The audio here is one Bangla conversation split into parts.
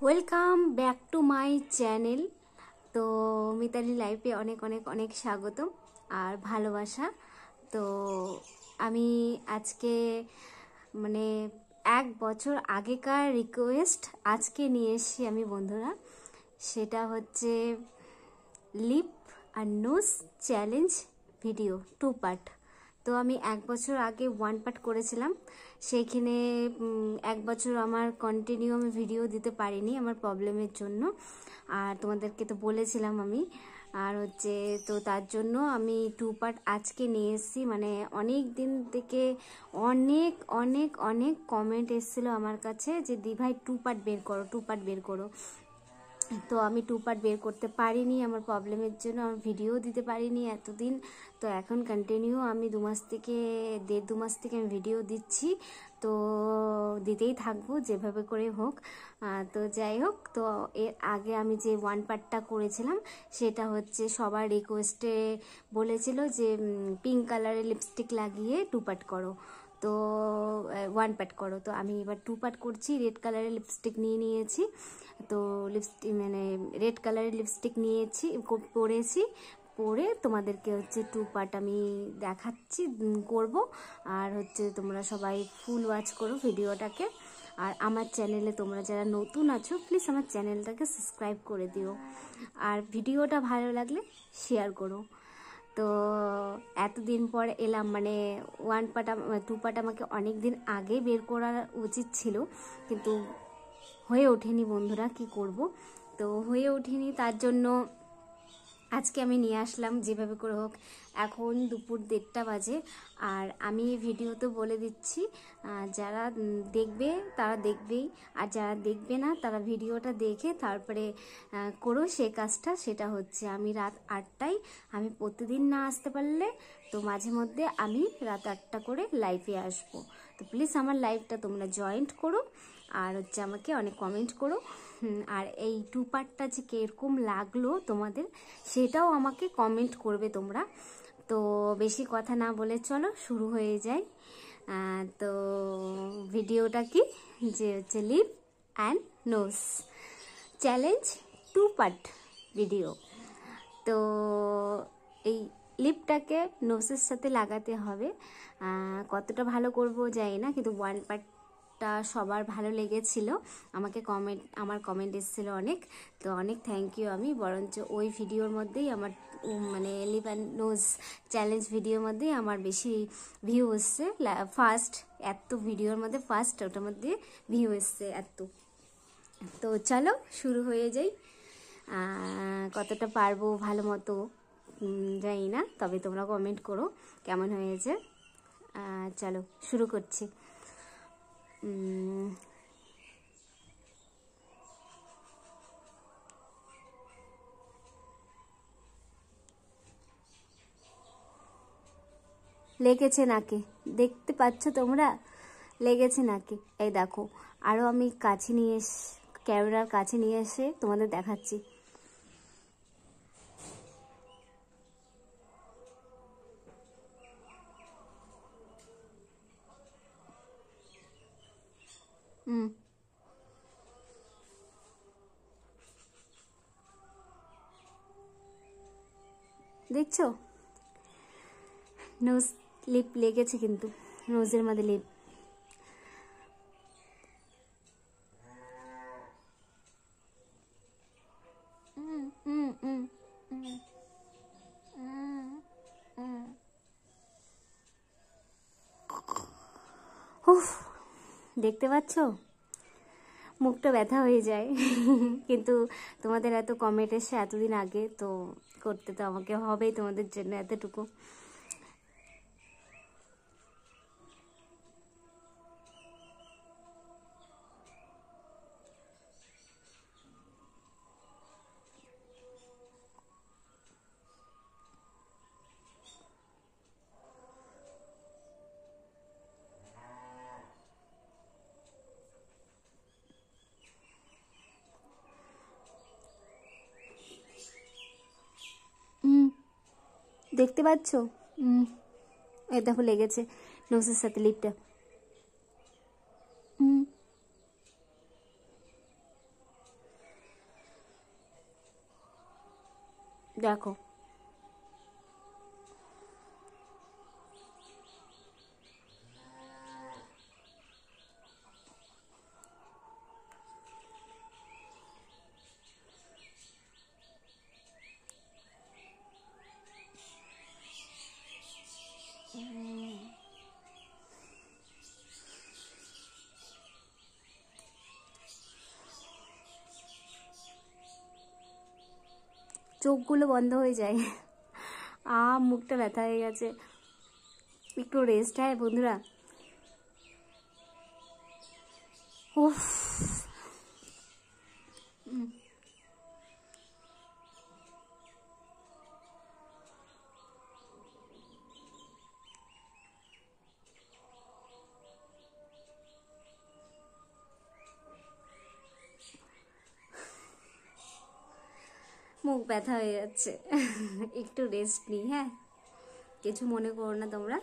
Welcome back to my channel. তো মিতালি লাইফে অনেক অনেক অনেক স্বাগতম আর ভালোবাসা। তো আমি আজকে মানে 1 বছর আগেকার রিকোয়েস্ট আজকে নিয়ে এসেছি আমি বন্ধুরা। সেটা হচ্ছে লিপ আর নোজ চ্যালেঞ্জ ভিডিও 2 পার্ট। তো আমি 1 বছর আগে 1 পার্ট করেছিলাম। সেইখানে 1 বছর আমার কন্টিনিউ আমি ভিডিও দিতে পারিনি আমার প্রবলেমের জন্য, আর তোমাদেরকে তো বলেছিলাম আমি। আর হচ্ছে তো তার জন্য আমি 2 পার্ট আজকে নিয়ে এসেছি। মানে অনেক দিন থেকে অনেক অনেক অনেক কমেন্ট এসেছিলো আমার কাছে যে দি ভাই 2 পার্ট বের করো, 2 পার্ট বের করো। তো আমি 2 পার্ট বের করতে পারিনি আমার প্রবলেমের জন্য, আমি ভিডিও দিতে পারিনি এতদিন। তো এখন কন্টিনিউ আমি 2 মাস থেকে 1.5-2 মাস থেকে আমি ভিডিও দিচ্ছি। তো দিতেই থাকবো যেভাবে করে হোক। তো যাই হোক, তো এর আগে আমি যে 1 পার্টটা করেছিলাম সেটা হচ্ছে সবার রিকোয়েস্টে বলেছিল যে পিঙ্ক কালারের লিপস্টিক লাগিয়ে 2 পার্ট করো, তো 1 পার্ট করো। তো আমি এবার 2 পার্ট করছি। রেড কালারের লিপস্টিক নিয়ে নিয়েছি। তো লিপস্টিক মানে রেড কালারের লিপস্টিক নিয়েছি, পরেছি। পরে তোমাদেরকে হচ্ছে 2 পার্ট আমি দেখাচ্ছি, করব। আর হচ্ছে তোমরা সবাই ফুল ওয়াচ করো ভিডিওটাকে। আর আমার চ্যানেলে তোমরা যারা নতুন আছো প্লিজ আমার চ্যানেলটাকে সাবস্ক্রাইব করে দিও, আর ভিডিওটা ভালো লাগলে শেয়ার করো। তো এতদিন পর এলাম, মানে 1 পার্ট 2 পার্ট আমাকে অনেক দিন আগে বের করা উচিত ছিল, কিন্তু হয়ে ওঠেনি বন্ধুরা, কি করব। তো হয়ে ওঠেনি, তার জন্য আজকে আমি নিয়ে আসলাম যেভাবে করে হোক। এখন দুপুর 1:30 বাজে। আর আমি ভিডিওতে বলে দিচ্ছি, যারা দেখবে তারা দেখবেই, আর যারা দেখবে না তারা ভিডিওটা দেখে তারপরে করো সে কাজটা। সেটা হচ্ছে আমি রাত 8টায়, আমি প্রতিদিন না আসতে পারলে তো মাঝে মধ্যে আমি রাত 8টা করে লাইভে আসবো। তো প্লিজ আমার লাইভটা তোমরা জয়েন্ট করো, আর হচ্ছে আমাকে অনেক কমেন্ট করো। আর এই 2 পার্টটা যে কীরকম লাগলো তোমাদের সেটাও আমাকে কমেন্ট করবে তোমরা। তো বেশি কথা না বলে চলো শুরু হয়ে যায়। তো ভিডিওটা কি, যে হচ্ছে lip and nose challenge 2 part video. তো এই লিপটাকে নোজের সাথে লাগাতে হবে। কতটা ভালো করব জানি না, কিন্তু 1 পার্টটা সবার ভালো লেগেছিল। আমার কমেন্ট এসেছিলো অনেক, তো অনেক থ্যাংক ইউ। আমি বরঞ্চ ওই ভিডিওর মধ্যেই আমার মানে লিপ অ্যান্ড নোজ চ্যালেঞ্জ ভিডিওর মধ্যেই আমার বেশি ভিউ এসছে। ফার্স্ট এত ভিডিওর মধ্যে ফার্স্ট ওটার মধ্যে ভিউ এসছে এত। তো চলো শুরু হয়ে যাই। কতটা পারবো ভালো মতো জানি না, তবে তোমরা কমেন্ট করো কেমন হয়েছে। চলো শুরু করছি। লেগেছে নাকি দেখতে পাচ্ছ তোমরা? লেগেছে নাকি? এই দেখো, আরও আমি কাছে নিয়ে ক্যামেরার কাছে নিয়ে এসে তোমাদের দেখাচ্ছি। দেখছো নোজ লিপ লেগেছে, কিন্তু নোজের মধ্যে লিপ। উফ, দেখতে পাচ্ছ মুখটা ব্যথা হয়ে যায় কিন্তু তোমাদের এত কমেন্ট এসে এতদিন আগে, তো করতে তো আমাকে হবেই তোমাদের জন্য এতটুকু। দেখতে পাচ্ছ? এই দেখো লেগেছে নোজের সাথে লিপটা। দেখো চোখগুলো বন্ধ হয়ে যায়। মুখটা ব্যথা হয়ে গেছে, একটু রেস্ট হয় বন্ধুরা। উফ, মুখ ব্যথা হয়ে যাচ্ছে। একটু রেস্ট নিই, হ্যাঁ, কিছু মনে করো না তোমরা।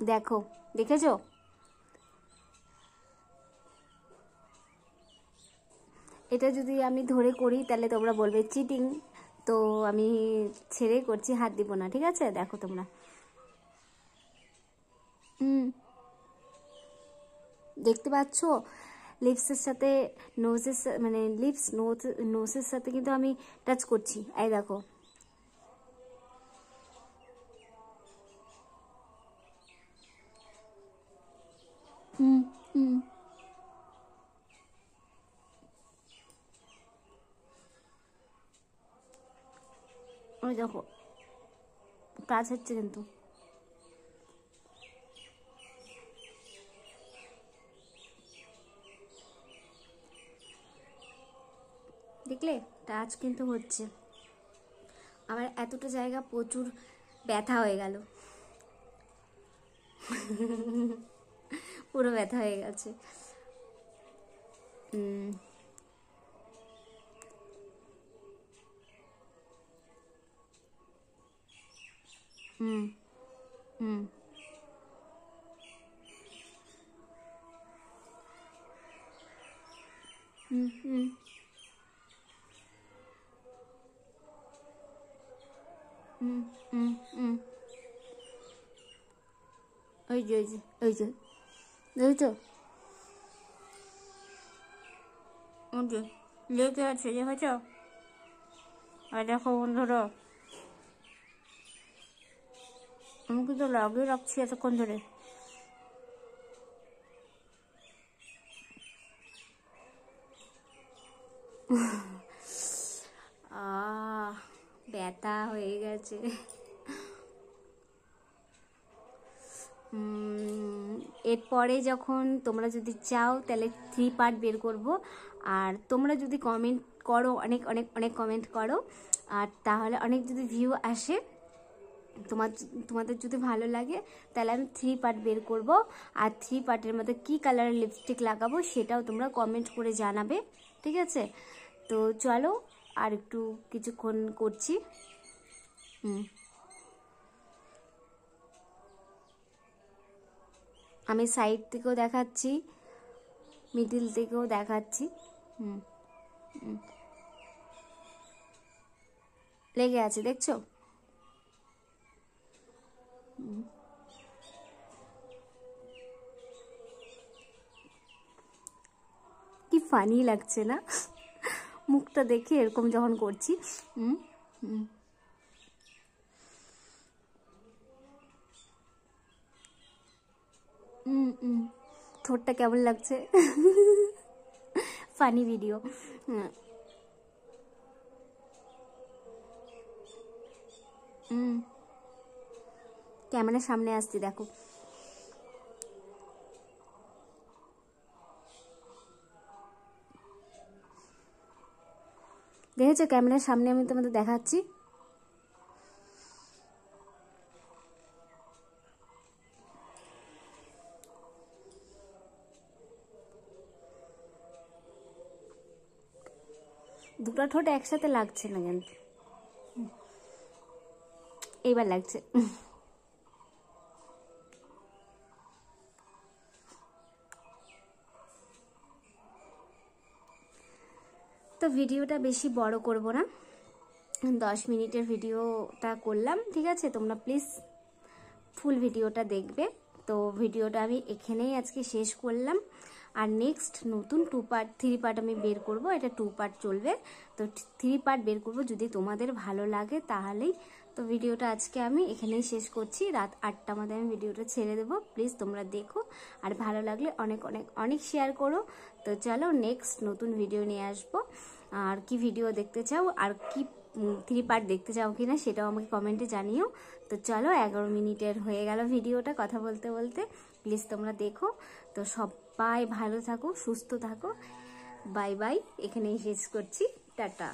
দেখো, দেখেছো? এটা যদি আমি ধরে করি তাহলে তোমরা বলবে চিটিং, তো আমি ছেড়ে করছি, হাত দিব না, ঠিক আছে? দেখো তোমরা। দেখতে পাচ্ছ লিপসের সাথে নোজের, মানে লিপস নোজের সাথে কিন্তু আমি টাচ করছি, এই দেখো। হুম হুম ওই দেখো কাজ হচ্ছে কিন্তু। দেখলে টাচ কিন্তু হচ্ছে। আমার এতটা জায়গা প্রচুর ব্যথা হয়ে গেল, পুরো ব্যথা হয়ে গেছে। হুম হুম হুম হুম হুম হুম হুম হুম ওই যে ওই যে ওই যে দেখছো, ওই যে লেগে আছে, দেখেছ? আর দেখো বন্ধুরা, আমি কিন্তু লাগিয়ে রাখছি এতক্ষণ ধরে। ব্যথা হয়ে গেছে। এরপরে যখন তোমরা যদি চাও তাহলে 3 পার্ট বের করব। আর তোমরা যদি কমেন্ট করো, অনেক অনেক অনেক কমেন্ট করো, আর তাহলে অনেক যদি ভিউ আসে, তোমাদের যদি ভালো লাগে তাহলে আমি 3 পার্ট বের করব। আর 3 পার্টের মধ্যে কী কালারের লিপস্টিক লাগাবো সেটাও তোমরা কমেন্ট করে জানাবে, ঠিক আছে? তো চলো, আর একটু কিছুক্ষণ করছি। আমি সাইড থেকেও দেখাচ্ছি, মিডিল থেকেও দেখাচ্ছি। হুম লেগে আছে, দেখছো? কি ফানি লাগছে না মুখটা দেখে এরকম যখন করছি। হুম হুম হুম হুম ঠোঁটটা কেমন লাগছে? Funny video. হুম হুম ক্যামেরার সামনে আসছি, দেখো। দেখেছো ক্যামেরার সামনে আমি তোমাদের দেখাচ্ছি। দুটো ঠোঁট একসাথে লাগছে না কিন্তু, এইবার লাগছে। তো ভিডিওটা বেশি বড় করব না, 10 মিনিটের ভিডিওটা করলাম, ঠিক আছে? তোমরা প্লিজ ফুল ভিডিওটা দেখবে। তো ভিডিওটা আমি এখানেই আজকে শেষ করলাম। আর নেক্সট নতুন 2 পার্ট 3 পার্ট আমি বের করব, এটা 2 পার্ট চলবে। তো 3 পার্ট বের করব, যদি তোমাদের ভালো লাগে তাহলেই। তো ভিডিওটা আজকে আমি এখানেই শেষ করছি। রাত 8টা মধ্যে আমি ভিডিওটা ছেড়ে দেবো, প্লিজ তোমরা দেখো। আর ভালো লাগলে অনেক অনেক অনেক শেয়ার করো। তো চলো নেক্সট নতুন ভিডিও নিয়ে আসবো। আর কি ভিডিও দেখতে চাও, আর কি 3 পার্ট দেখতে চাও কিনা সেটাও আমাকে কমেন্টে জানিও। তো চলো 11 মিনিটের হয়ে গেল ভিডিওটা কথা বলতে বলতে, প্লিজ তোমরা দেখো। তো সবাই ভালো থাকো, সুস্থ থাকো। বাই বাই, এখানেই শেষ করছি, টাটা।